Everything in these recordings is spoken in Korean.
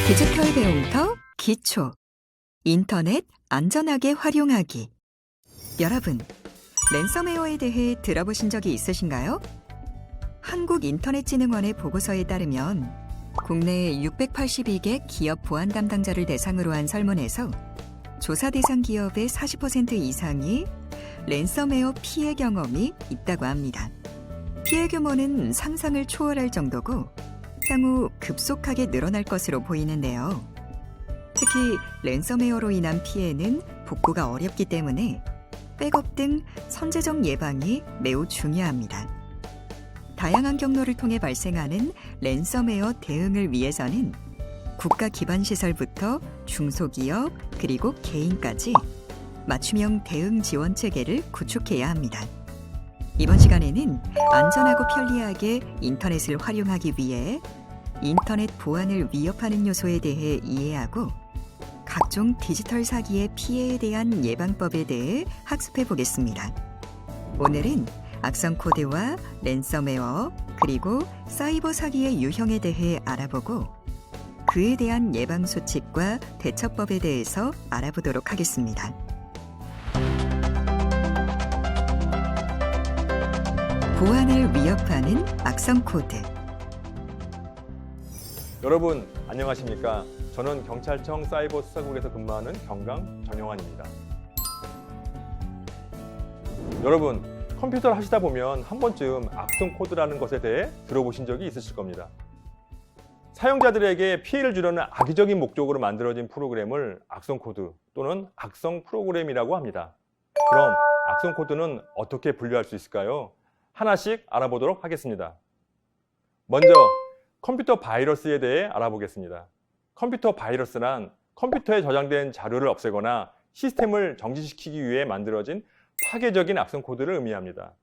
디지털 배움터 기초 인터넷 안전하게 활용하기. 여러분, 랜섬웨어에 대해 들어보신 적이 있으신가요? 한국인터넷진흥원의 보고서에 따르면 국내 682개 기업 보안 담당자를 대상으로 한 설문에서 조사 대상 기업의 40% 이상이 랜섬웨어 피해 경험이 있다고 합니다. 피해 규모는 상상을 초월할 정도고 향후 급속하게 늘어날 것으로 보이는데요. 특히 랜섬웨어로 인한 피해는 복구가 어렵기 때문에 백업 등 선제적 예방이 매우 중요합니다. 다양한 경로를 통해 발생하는 랜섬웨어 대응을 위해서는 국가 기반 시설부터 중소기업 그리고 개인까지 맞춤형 대응 지원 체계를 구축해야 합니다. 이번 시간에는 안전하고 편리하게 인터넷을 활용하기 위해 인터넷 보안을 위협하는 요소에 대해 이해하고 각종 디지털 사기의 피해에 대한 예방법에 대해 학습해 보겠습니다. 오늘은 악성 코드와 랜섬웨어 그리고 사이버 사기의 유형에 대해 알아보고 그에 대한 예방 수칙과 대처법에 대해서 알아보도록 하겠습니다. 보안을 위협하는 악성 코드. 여러분 안녕하십니까? 저는 경찰청 사이버 수사국에서 근무하는 경강 전영환입니다. 여러분, 컴퓨터를 하시다 보면 한 번쯤 악성 코드라는 것에 대해 들어보신 적이 있으실 겁니다. 사용자들에게 피해를 주려는 악의적인 목적으로 만들어진 프로그램을 악성 코드 또는 악성 프로그램이라고 합니다. 그럼 악성 코드는 어떻게 분류할 수 있을까요? 하나씩 알아보도록 하겠습니다. 먼저 컴퓨터 바이러스에 대해 알아보겠습니다. 컴퓨터 바이러스란 컴퓨터에 저장된 자료를 없애거나 시스템을 정지시키기 위해 만들어진 파괴적인 악성 코드를 의미합니다.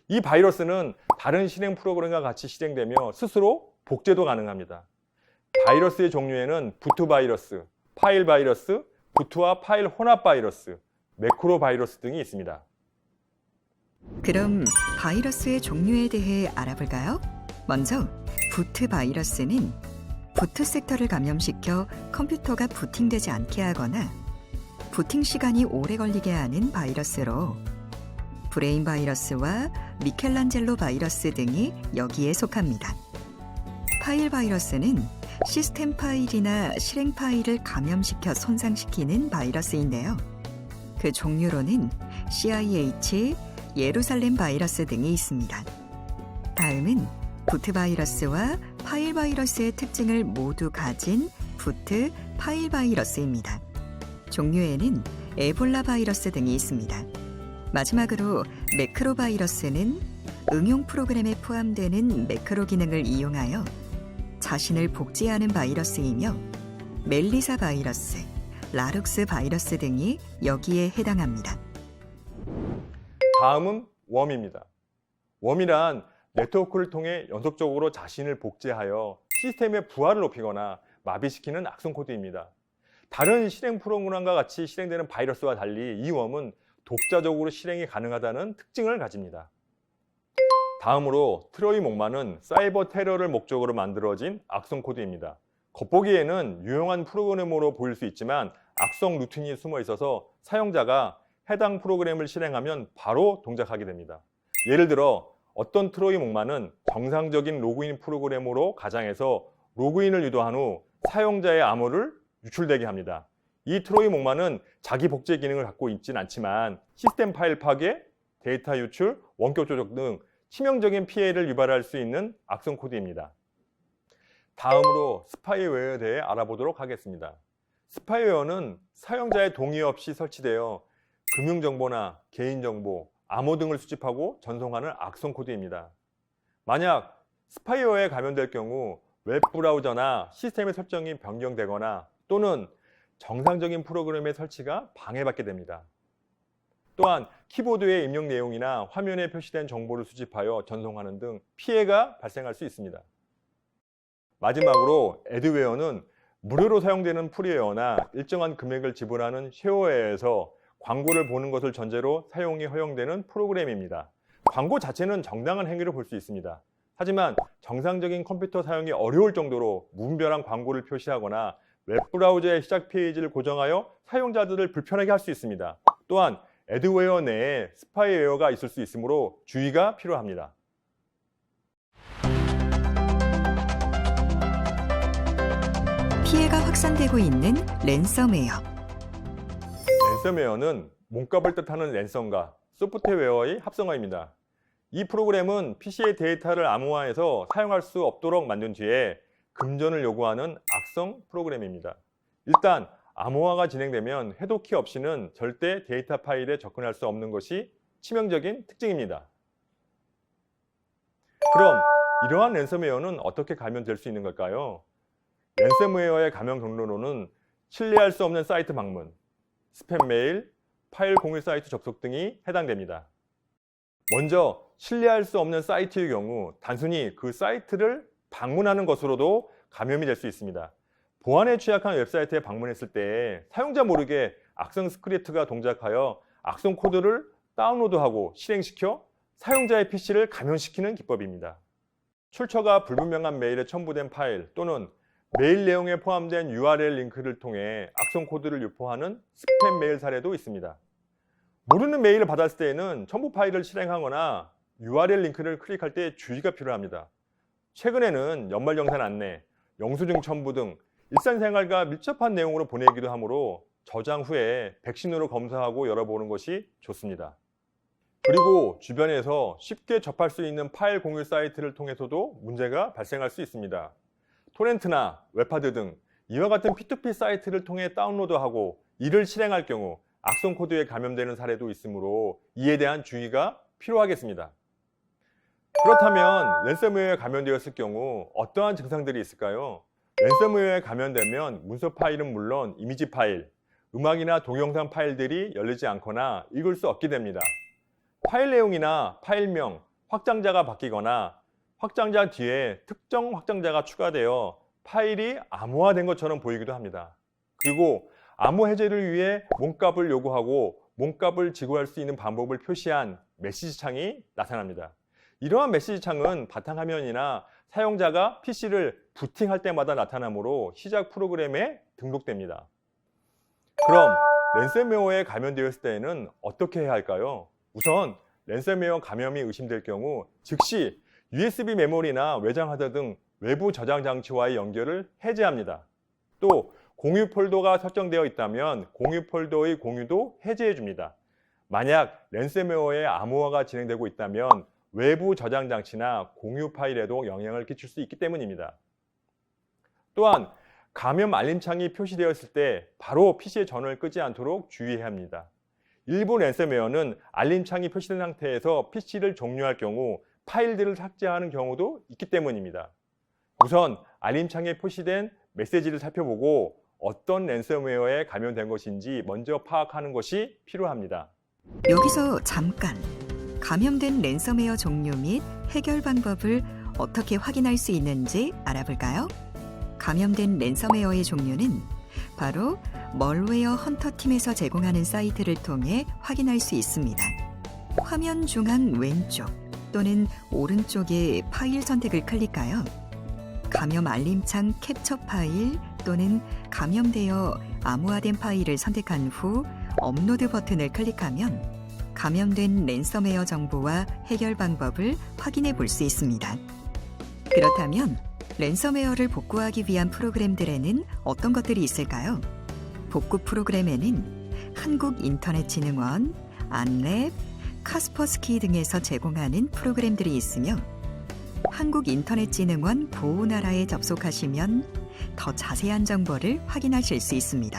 이 바이러스는 다른 실행 프로그램과 같이 실행되며 스스로 복제도 가능합니다. 바이러스의 종류에는 부트 바이러스, 파일 바이러스, 부트와 파일 혼합 바이러스, 매크로 바이러스 등이 있습니다. 그럼 바이러스의 종류에 대해 알아볼까요? 먼저 부트 바이러스는 부트 섹터를 감염시켜 컴퓨터가 부팅되지 않게 하거나 부팅 시간이 오래 걸리게 하는 바이러스로 브레인 바이러스와 미켈란젤로 바이러스 등이 여기에 속합니다. 파일 바이러스는 시스템 파일이나 실행 파일을 감염시켜 손상시키는 바이러스인데요. 그 종류로는 CIH, 예루살렘 바이러스 등이 있습니다. 다음은 부트 바이러스와 파일 바이러스의 특징을 모두 가진 부트 파일 바이러스입니다. 종류에는 에볼라 바이러스 등이 있습니다. 마지막으로 매크로 바이러스는 응용 프로그램에 포함되는 매크로 기능을 이용하여 자신을 복제하는 바이러스이며 멜리사 바이러스, 라룩스 바이러스 등이 여기에 해당합니다. 다음은 웜입니다. 웜이란 네트워크를 통해 연속적으로 자신을 복제하여 시스템의 부하를 높이거나 마비시키는 악성 코드입니다. 다른 실행 프로그램과 같이 실행되는 바이러스와 달리 이 웜은 독자적으로 실행이 가능하다는 특징을 가집니다. 다음으로 트로이 목마는 사이버 테러를 목적으로 만들어진 악성 코드입니다. 겉보기에는 유용한 프로그램으로 보일 수 있지만 악성 루틴이 숨어 있어서 사용자가 해당 프로그램을 실행하면 바로 동작하게 됩니다. 예를 들어 어떤 트로이 목마는 정상적인 로그인 프로그램으로 가장해서 로그인을 유도한 후 사용자의 암호를 유출되게 합니다. 이 트로이 목마는 자기 복제 기능을 갖고 있진 않지만 시스템 파일 파괴, 데이터 유출, 원격 조작 등 치명적인 피해를 유발할 수 있는 악성 코드입니다. 다음으로 스파이웨어에 대해 알아보도록 하겠습니다. 스파이웨어는 사용자의 동의 없이 설치되어 금융정보나 개인정보, 암호 등을 수집하고 전송하는 악성 코드입니다. 만약 스파이웨어에 감염될 경우 웹브라우저나 시스템의 설정이 변경되거나 또는 정상적인 프로그램의 설치가 방해받게 됩니다. 또한 키보드의 입력 내용이나 화면에 표시된 정보를 수집하여 전송하는 등 피해가 발생할 수 있습니다. 마지막으로 애드웨어는 무료로 사용되는 프리웨어나 일정한 금액을 지불하는 쉐어웨어에서 광고를 보는 것을 전제로 사용이 허용되는 프로그램입니다. 광고 자체는 정당한 행위로 볼 수 있습니다. 하지만 정상적인 컴퓨터 사용이 어려울 정도로 무분별한 광고를 표시하거나 웹브라우저의 시작 페이지를 고정하여 사용자들을 불편하게 할 수 있습니다. 또한 애드웨어 내에 스파이웨어가 있을 수 있으므로 주의가 필요합니다. 피해가 확산되고 있는 랜섬웨어. 랜섬웨어는 몸값을 뜻하는 랜섬과 소프트웨어의 합성어입니다. 이 프로그램은 PC의 데이터를 암호화해서 사용할 수 없도록 만든 뒤에 금전을 요구하는 악성 프로그램입니다. 일단 암호화가 진행되면 해독키 없이는 절대 데이터 파일에 접근할 수 없는 것이 치명적인 특징입니다. 그럼 이러한 랜섬웨어는 어떻게 감염될 수 있는 걸까요? 랜섬웨어의 감염 경로로는 신뢰할 수 없는 사이트 방문, 스팸 메일, 파일 공유 사이트 접속 등이 해당됩니다. 먼저 신뢰할 수 없는 사이트의 경우 단순히 그 사이트를 방문하는 것으로도 감염이 될 수 있습니다. 보안에 취약한 웹사이트에 방문했을 때 사용자 모르게 악성 스크립트가 동작하여 악성 코드를 다운로드하고 실행시켜 사용자의 PC를 감염시키는 기법입니다. 출처가 불분명한 메일에 첨부된 파일 또는 메일 내용에 포함된 URL 링크를 통해 악성 코드를 유포하는 스팸 메일 사례도 있습니다. 모르는 메일을 받았을 때에는 첨부 파일을 실행하거나 URL 링크를 클릭할 때 주의가 필요합니다. 최근에는 연말정산 안내, 영수증 첨부 등 일상생활과 밀접한 내용으로 보내기도 하므로 저장 후에 백신으로 검사하고 열어보는 것이 좋습니다. 그리고 주변에서 쉽게 접할 수 있는 파일 공유 사이트를 통해서도 문제가 발생할 수 있습니다. 토렌트나 웹하드 등 이와 같은 P2P 사이트를 통해 다운로드하고 이를 실행할 경우 악성 코드에 감염되는 사례도 있으므로 이에 대한 주의가 필요하겠습니다. 그렇다면 랜섬웨어에 감염되었을 경우 어떠한 증상들이 있을까요? 랜섬웨어에 감염되면 문서 파일은 물론 이미지 파일, 음악이나 동영상 파일들이 열리지 않거나 읽을 수 없게 됩니다. 파일 내용이나 파일명, 확장자가 바뀌거나 확장자 뒤에 특정 확장자가 추가되어 파일이 암호화된 것처럼 보이기도 합니다. 그리고 암호 해제를 위해 몸값을 요구하고 몸값을 지급할 수 있는 방법을 표시한 메시지 창이 나타납니다. 이러한 메시지 창은 바탕화면이나 사용자가 PC를 부팅할 때마다 나타나므로 시작 프로그램에 등록됩니다. 그럼 랜섬웨어에 감염되었을 때에는 어떻게 해야 할까요? 우선 랜섬웨어 감염이 의심될 경우 즉시 USB 메모리나 외장 하드 등 외부 저장 장치와의 연결을 해제합니다. 또 공유 폴더가 설정되어 있다면 공유 폴더의 공유도 해제해 줍니다. 만약 랜섬웨어의 암호화가 진행되고 있다면 외부 저장 장치나 공유 파일에도 영향을 끼칠 수 있기 때문입니다. 또한 감염 알림창이 표시되었을 때 바로 PC의 전원을 끄지 않도록 주의해야 합니다. 일부 랜섬웨어는 알림창이 표시된 상태에서 PC를 종료할 경우 파일들을 삭제하는 경우도 있기 때문입니다. 우선 알림창에 표시된 메시지를 살펴보고 어떤 랜섬웨어에 감염된 것인지 먼저 파악하는 것이 필요합니다. 여기서 잠깐 감염된 랜섬웨어 종류 및 해결 방법을 어떻게 확인할 수 있는지 알아볼까요? 감염된 랜섬웨어의 종류는 바로 멀웨어 헌터 팀에서 제공하는 사이트를 통해 확인할 수 있습니다. 화면 중앙 왼쪽 또는 오른쪽의 파일 선택을 클릭하여 감염 알림창 캡처 파일 또는 감염되어 암호화된 파일을 선택한 후 업로드 버튼을 클릭하면 감염된 랜섬웨어 정보와 해결 방법을 확인해 볼 수 있습니다. 그렇다면 랜섬웨어를 복구하기 위한 프로그램들에는 어떤 것들이 있을까요? 복구 프로그램에는 한국인터넷진흥원, 안랩, 카스퍼스키 등에서 제공하는 프로그램들이 있으며 한국인터넷진흥원 보호나라에 접속하시면 더 자세한 정보를 확인하실 수 있습니다.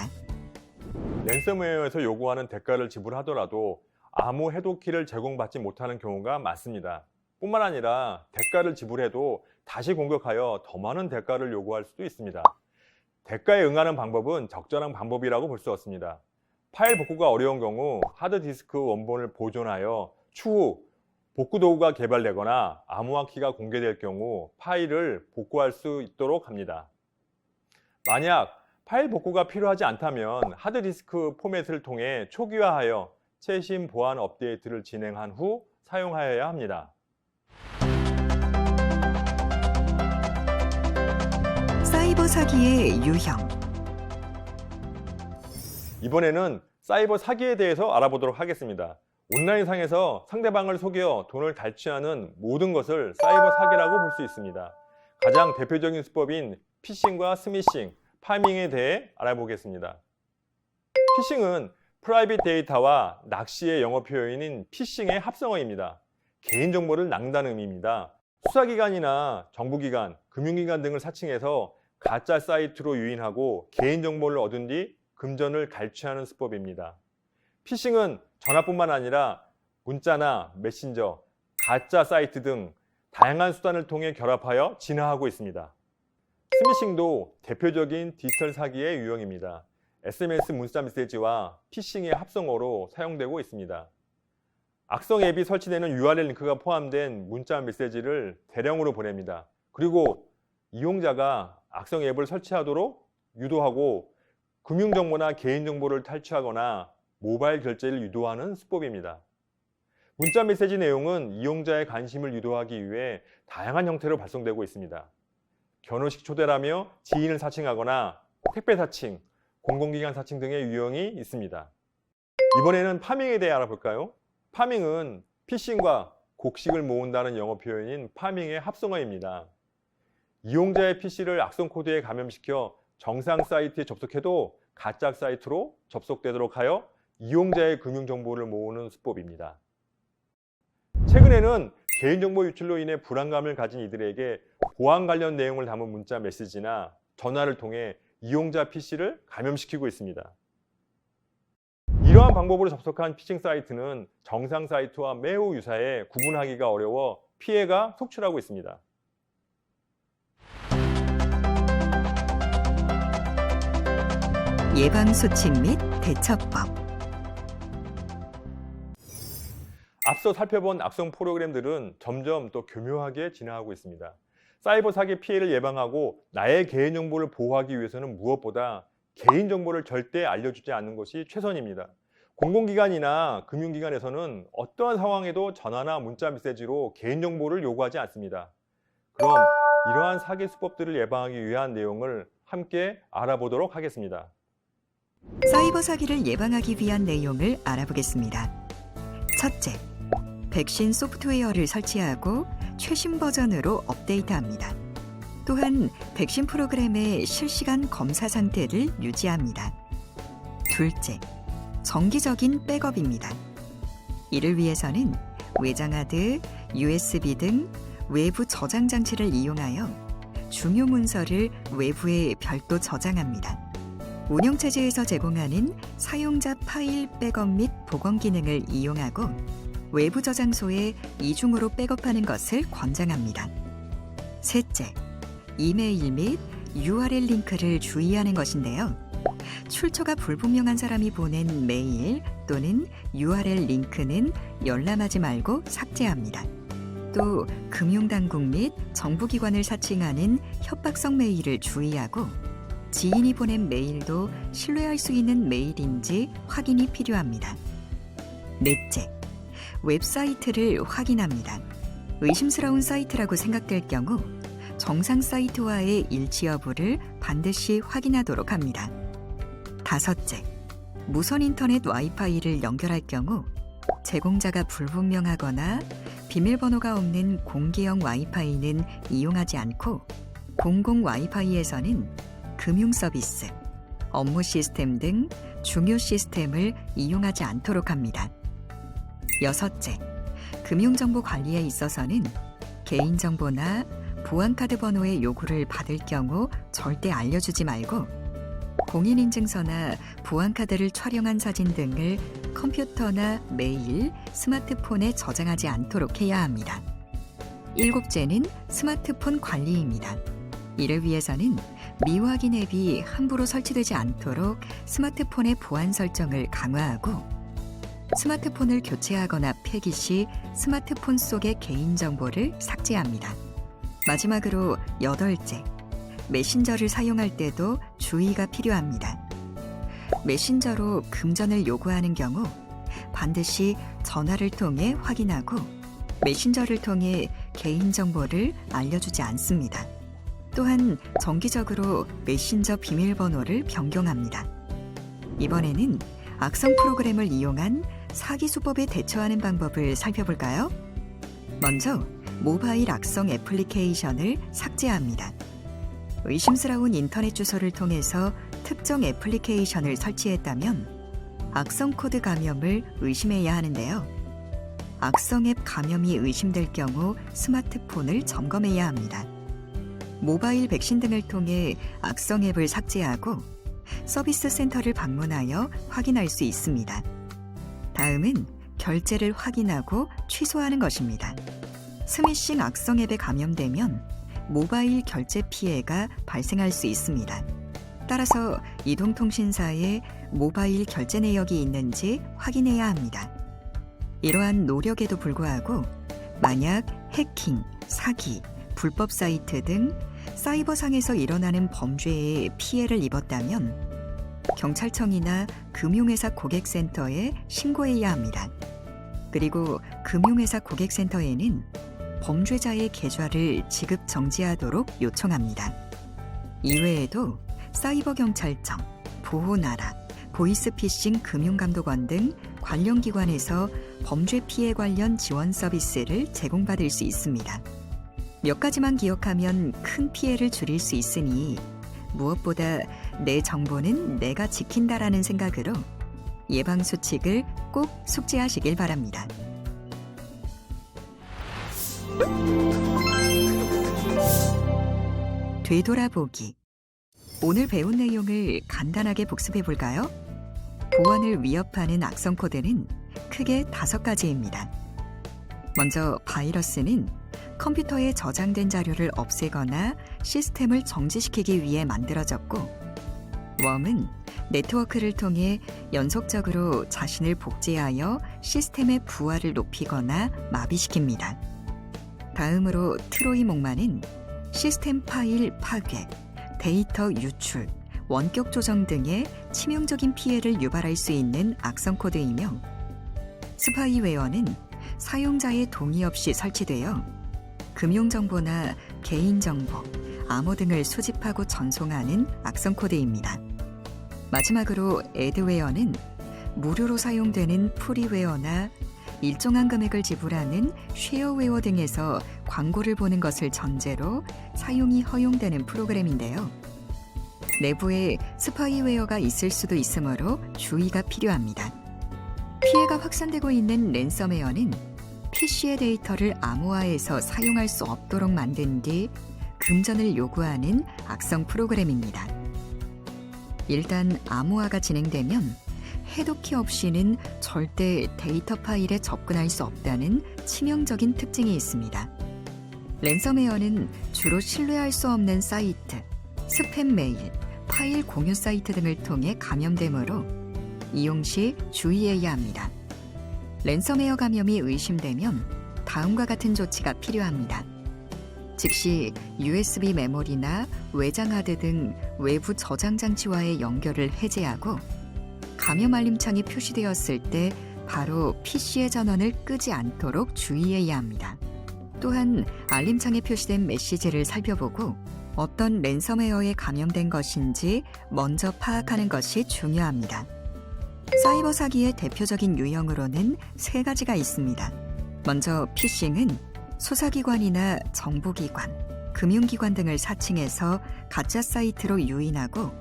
랜섬웨어에서 요구하는 대가를 지불하더라도 암호 해독키를 제공받지 못하는 경우가 많습니다. 뿐만 아니라 대가를 지불해도 다시 공격하여 더 많은 대가를 요구할 수도 있습니다. 대가에 응하는 방법은 적절한 방법이라고 볼 수 없습니다. 파일 복구가 어려운 경우 하드디스크 원본을 보존하여 추후 복구 도구가 개발되거나 암호화키가 공개될 경우 파일을 복구할 수 있도록 합니다. 만약 파일 복구가 필요하지 않다면 하드디스크 포맷을 통해 초기화하여 최신 보안 업데이트를 진행한 후 사용하여야 합니다. 사이버 사기의 유형. 이번에는 사이버 사기에 대해서 알아보도록 하겠습니다. 온라인상에서 상대방을 속여 돈을 탈취하는 모든 것을 사이버 사기라고 볼 수 있습니다. 가장 대표적인 수법인 피싱과 스미싱, 파밍에 대해 알아보겠습니다. 피싱은 프라이빗 데이터와 낚시의 영어 표현인 피싱의 합성어입니다. 개인정보를 낭다는 의미입니다. 수사기관이나 정부기관, 금융기관 등을 사칭해서 가짜 사이트로 유인하고 개인정보를 얻은 뒤 금전을 갈취하는 수법입니다. 피싱은 전화뿐만 아니라 문자나 메신저, 가짜 사이트 등 다양한 수단을 통해 결합하여 진화하고 있습니다. 스미싱도 대표적인 디지털 사기의 유형입니다. SMS 문자 메시지와 피싱의 합성어로 사용되고 있습니다. 악성 앱이 설치되는 URL 링크가 포함된 문자 메시지를 대량으로 보냅니다. 그리고 이용자가 악성 앱을 설치하도록 유도하고 금융정보나 개인정보를 탈취하거나 모바일 결제를 유도하는 수법입니다. 문자 메시지 내용은 이용자의 관심을 유도하기 위해 다양한 형태로 발송되고 있습니다. 결혼식 초대라며 지인을 사칭하거나 택배 사칭, 공공기관 사칭 등의 유형이 있습니다. 이번에는 파밍에 대해 알아볼까요? 파밍은 피싱과 곡식을 모은다는 영어 표현인 파밍의 합성어입니다. 이용자의 PC를 악성 코드에 감염시켜 정상 사이트에 접속해도 가짜 사이트로 접속되도록 하여 이용자의 금융정보를 모으는 수법입니다. 최근에는 개인정보 유출로 인해 불안감을 가진 이들에게 보안 관련 내용을 담은 문자 메시지나 전화를 통해 이용자 PC를 감염시키고 있습니다. 이러한 방법으로 접속한 피싱 사이트는 정상 사이트와 매우 유사해 구분하기가 어려워 피해가 속출하고 있습니다. 예방수칙 및 대처법. 앞서 살펴본 악성 프로그램들은 점점 더 교묘하게 진화하고 있습니다. 사이버 사기 피해를 예방하고 나의 개인정보를 보호하기 위해서는 무엇보다 개인정보를 절대 알려주지 않는 것이 최선입니다. 공공기관이나 금융기관에서는 어떠한 상황에도 전화나 문자 메시지로 개인정보를 요구하지 않습니다. 그럼 이러한 사기 수법들을 예방하기 위한 내용을 함께 알아보도록 하겠습니다. 사이버 사기를 예방하기 위한 내용을 알아보겠습니다. 첫째, 백신 소프트웨어를 설치하고 최신 버전으로 업데이트합니다. 또한 백신 프로그램의 실시간 검사 상태를 유지합니다. 둘째, 정기적인 백업입니다. 이를 위해서는 외장하드, USB 등 외부 저장 장치를 이용하여 중요 문서를 외부에 별도 저장합니다. 운영체제에서 제공하는 사용자 파일 백업 및 복원 기능을 이용하고 외부 저장소에 이중으로 백업하는 것을 권장합니다. 셋째, 이메일 및 URL 링크를 주의하는 것인데요. 출처가 불분명한 사람이 보낸 메일 또는 URL 링크는 열람하지 말고 삭제합니다. 또 금융당국 및 정부기관을 사칭하는 협박성 메일을 주의하고 지인이 보낸 메일도 신뢰할 수 있는 메일인지 확인이 필요합니다. 넷째, 웹사이트를 확인합니다. 의심스러운 사이트라고 생각될 경우 정상 사이트와의 일치 여부를 반드시 확인하도록 합니다. 다섯째, 무선 인터넷 와이파이를 연결할 경우 제공자가 불분명하거나 비밀번호가 없는 공개형 와이파이는 이용하지 않고 공공 와이파이에서는 금융 서비스, 업무 시스템 등 중요 시스템을 이용하지 않도록 합니다. 여섯째, 금융정보 관리에 있어서는 개인정보나 보안카드 번호의 요구를 받을 경우 절대 알려주지 말고 공인인증서나 보안카드를 촬영한 사진 등을 컴퓨터나 메일, 스마트폰에 저장하지 않도록 해야 합니다. 일곱째는 스마트폰 관리입니다. 이를 위해서는 미확인 앱이 함부로 설치되지 않도록 스마트폰의 보안 설정을 강화하고 스마트폰을 교체하거나 폐기 시 스마트폰 속의 개인정보를 삭제합니다. 마지막으로 8째, 메신저를 사용할 때도 주의가 필요합니다. 메신저로 금전을 요구하는 경우 반드시 전화를 통해 확인하고 메신저를 통해 개인정보를 알려주지 않습니다. 또한 정기적으로 메신저 비밀번호를 변경합니다. 이번에는 악성 프로그램을 이용한 사기 수법에 대처하는 방법을 살펴볼까요? 먼저 모바일 악성 애플리케이션을 삭제합니다. 의심스러운 인터넷 주소를 통해서 특정 애플리케이션을 설치했다면 악성 코드 감염을 의심해야 하는데요. 악성 앱 감염이 의심될 경우 스마트폰을 점검해야 합니다. 모바일 백신 등을 통해 악성 앱을 삭제하고 서비스 센터를 방문하여 확인할 수 있습니다. 다음은 결제를 확인하고 취소하는 것입니다. 스미싱 악성 앱에 감염되면 모바일 결제 피해가 발생할 수 있습니다. 따라서 이동통신사에 모바일 결제 내역이 있는지 확인해야 합니다. 이러한 노력에도 불구하고 만약 해킹, 사기, 불법 사이트 등 사이버상에서 일어나는 범죄에 피해를 입었다면 경찰청이나 금융회사 고객센터에 신고해야 합니다. 그리고 금융회사 고객센터에는 범죄자의 계좌를 지급 정지하도록 요청합니다. 이외에도 사이버경찰청, 보호나라, 보이스피싱 금융감독원 등 관련 기관에서 범죄 피해 관련 지원 서비스를 제공받을 수 있습니다. 몇 가지만 기억하면 큰 피해를 줄일 수 있으니 무엇보다 내 정보는 내가 지킨다라는 생각으로 예방수칙을 꼭 숙지하시길 바랍니다. 되돌아보기. 오늘 배운 내용을 간단하게 복습해 볼까요? 보안을 위협하는 악성 코드는 크게 5가지입니다. 먼저 바이러스는 컴퓨터에 저장된 자료를 없애거나 시스템을 정지시키기 위해 만들어졌고, 웜은 네트워크를 통해 연속적으로 자신을 복제하여 시스템의 부하를 높이거나 마비시킵니다. 다음으로 트로이 목마는 시스템 파일 파괴, 데이터 유출, 원격 조정 등의 치명적인 피해를 유발할 수 있는 악성 코드이며, 스파이웨어는 사용자의 동의 없이 설치되어 금융정보나 개인정보, 암호 등을 수집하고 전송하는 악성 코드입니다. 마지막으로 애드웨어는 무료로 사용되는 프리웨어나 일정한 금액을 지불하는 쉐어웨어 등에서 광고를 보는 것을 전제로 사용이 허용되는 프로그램인데요. 내부에 스파이웨어가 있을 수도 있으므로 주의가 필요합니다. 피해가 확산되고 있는 랜섬웨어는 PC의 데이터를 암호화해서 사용할 수 없도록 만든 뒤 금전을 요구하는 악성 프로그램입니다. 일단 암호화가 진행되면 해독키 없이는 절대 데이터 파일에 접근할 수 없다는 치명적인 특징이 있습니다. 랜섬웨어는 주로 신뢰할 수 없는 사이트, 스팸 메일, 파일 공유 사이트 등을 통해 감염되므로 이용 시 주의해야 합니다. 랜섬웨어 감염이 의심되면 다음과 같은 조치가 필요합니다. 즉시 USB 메모리나 외장 하드 등 외부 저장 장치와의 연결을 해제하고, 감염 알림창이 표시되었을 때 바로 PC의 전원을 끄지 않도록 주의해야 합니다. 또한 알림창에 표시된 메시지를 살펴보고 어떤 랜섬웨어에 감염된 것인지 먼저 파악하는 것이 중요합니다. 사이버 사기의 대표적인 유형으로는 3가지가 있습니다. 먼저 피싱은 수사기관이나 정보기관, 금융기관 등을 사칭해서 가짜 사이트로 유인하고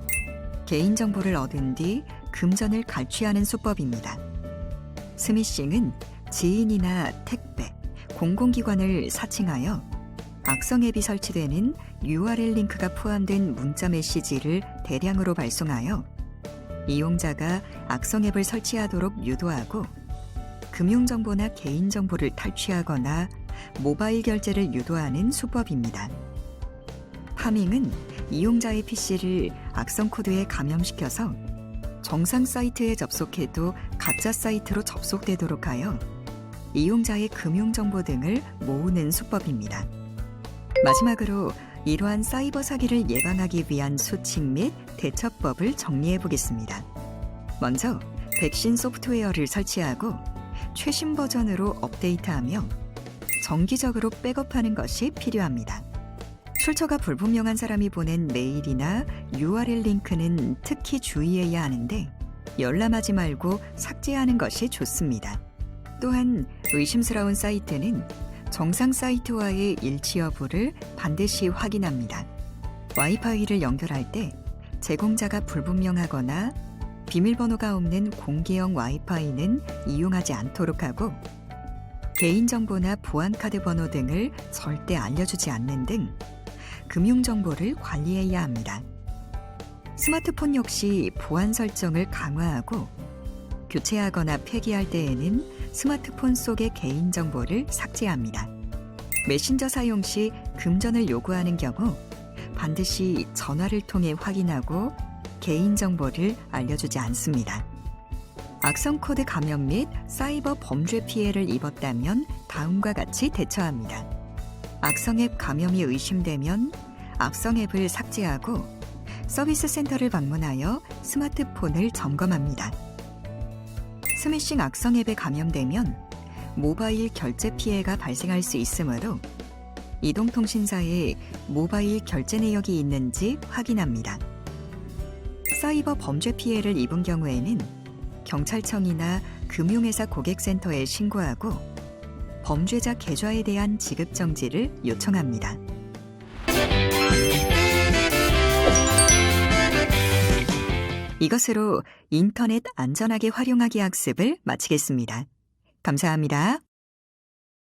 개인정보를 얻은 뒤 금전을 갈취하는 수법입니다. 스미싱은 지인이나 택배, 공공기관을 사칭하여 악성 앱이 설치되는 URL 링크가 포함된 문자 메시지를 대량으로 발송하여 이용자가 악성 앱을 설치하도록 유도하고 금융정보나 개인정보를 탈취하거나 모바일 결제를 유도하는 수법입니다. 파밍은 이용자의 PC를 악성 코드에 감염시켜서 정상 사이트에 접속해도 가짜 사이트로 접속되도록 하여 이용자의 금융정보 등을 모으는 수법입니다. 마지막으로 이러한 사이버 사기를 예방하기 위한 수칙 및 대처법을 정리해 보겠습니다. 먼저 백신 소프트웨어를 설치하고 최신 버전으로 업데이트하며 정기적으로 백업하는 것이 필요합니다. 출처가 불분명한 사람이 보낸 메일이나 URL 링크는 특히 주의해야 하는데 열람하지 말고 삭제하는 것이 좋습니다. 또한 의심스러운 사이트는 정상 사이트와의 일치 여부를 반드시 확인합니다. 와이파이를 연결할 때 제공자가 불분명하거나 비밀번호가 없는 공개형 와이파이는 이용하지 않도록 하고 개인정보나 보안카드 번호 등을 절대 알려주지 않는 등 금융정보를 관리해야 합니다. 스마트폰 역시 보안 설정을 강화하고 교체하거나 폐기할 때에는 스마트폰 속의 개인정보를 삭제합니다. 메신저 사용 시 금전을 요구하는 경우 반드시 전화를 통해 확인하고 개인정보를 알려주지 않습니다. 악성 코드 감염 및 사이버 범죄 피해를 입었다면 다음과 같이 대처합니다. 악성 앱 감염이 의심되면 악성 앱을 삭제하고 서비스 센터를 방문하여 스마트폰을 점검합니다. 스미싱 악성 앱에 감염되면 모바일 결제 피해가 발생할 수 있으므로 이동통신사에 모바일 결제 내역이 있는지 확인합니다. 사이버 범죄 피해를 입은 경우에는 경찰청이나 금융회사 고객센터에 신고하고 범죄자 계좌에 대한 지급 정지를 요청합니다. 이것으로 인터넷 안전하게 활용하기 학습을 마치겠습니다. 감사합니다.